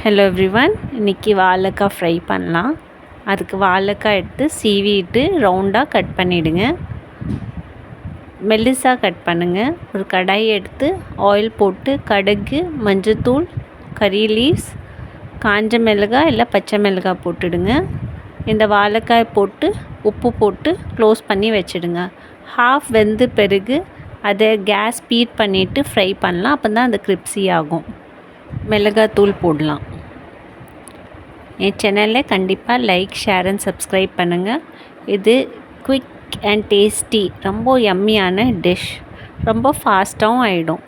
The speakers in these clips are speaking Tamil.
ஹலோ எவ்ரிவன், இன்றைக்கி வாழைக்காய் ஃப்ரை பண்ணலாம். அதுக்கு வாழைக்காய் எடுத்து சீவிட்டு ரவுண்டாக கட் பண்ணிவிடுங்க. மெல்லிசாக கட் பண்ணுங்கள். ஒரு கடாய் எடுத்து ஆயில் போட்டு கடுகு, மஞ்சத்தூள், கறி லீவ்ஸ், காஞ்ச மிளகாய் இல்லை பச்சை மிளகாய் போட்டுடுங்க. இந்த வாழைக்காய் போட்டு உப்பு போட்டு க்ளோஸ் பண்ணி வச்சுடுங்க. ஹாஃப் வெந்து பிறகு அதை கேஸ் ஸ்பீட் பண்ணிவிட்டு ஃப்ரை பண்ணலாம். அப்போ தான் அது கிரிப்ஸி ஆகும். மிளகாத்தூள் போடலாம். என் சேனலில் கண்டிப்பாக லைக், ஷேர் அண்ட் சப்ஸ்கிரைப் பண்ணுங்கள். இது குயிக் அண்ட் டேஸ்டி, ரொம்ப யம்மியான டிஷ். ரொம்ப ஃபாஸ்ட்டாகவும் ஆகிடும்.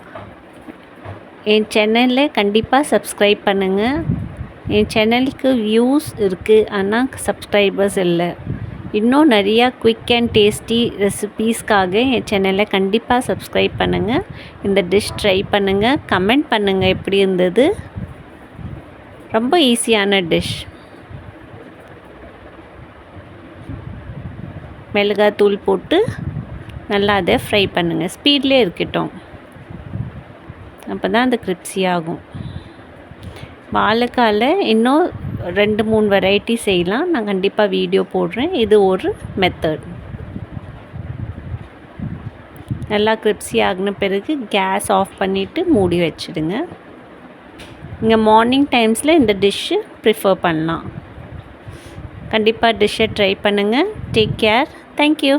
என் சேனலில் கண்டிப்பாக சப்ஸ்கிரைப் பண்ணுங்கள். என் சேனலுக்கு வியூஸ் இருக்குது, ஆனால் சப்ஸ்கிரைபர்ஸ் இல்லை. இன்னும் நிறையா குயிக் அண்ட் டேஸ்டி ரெசிபீஸ்க்காக என் சேனலை கண்டிப்பாக சப்ஸ்கிரைப் பண்ணுங்கள். இந்த டிஷ் ட்ரை பண்ணுங்கள், கமெண்ட் பண்ணுங்கள் எப்படி இருந்தது. ரொம்ப ஈஸியான டிஷ். மிளகாத்தூள் போட்டு நல்லா அதை ஃப்ரை பண்ணுங்கள். ஸ்பீட்லேயே இருக்கட்டும், அப்போ தான் அது கிரிப்ஸி ஆகும். வாழைக்காயில் இன்னும் 2-3 வெரைட்டி செய்யலாம். நான் கண்டிப்பாக வீடியோ போடுறேன். இது ஒரு மெத்தட். நல்லா கிரிப்ஸி ஆகின பிறகு கேஸ் ஆஃப் பண்ணிவிட்டு மூடி வச்சுடுங்க. இங்கே மார்னிங் டைம்ஸில் இந்த டிஷ்ஷு ப்ரிஃபர் பண்ணலாம். கண்டிப்பாக டிஷ்ஷை ட்ரை பண்ணுங்கள். Take care. தேங்க்யூ.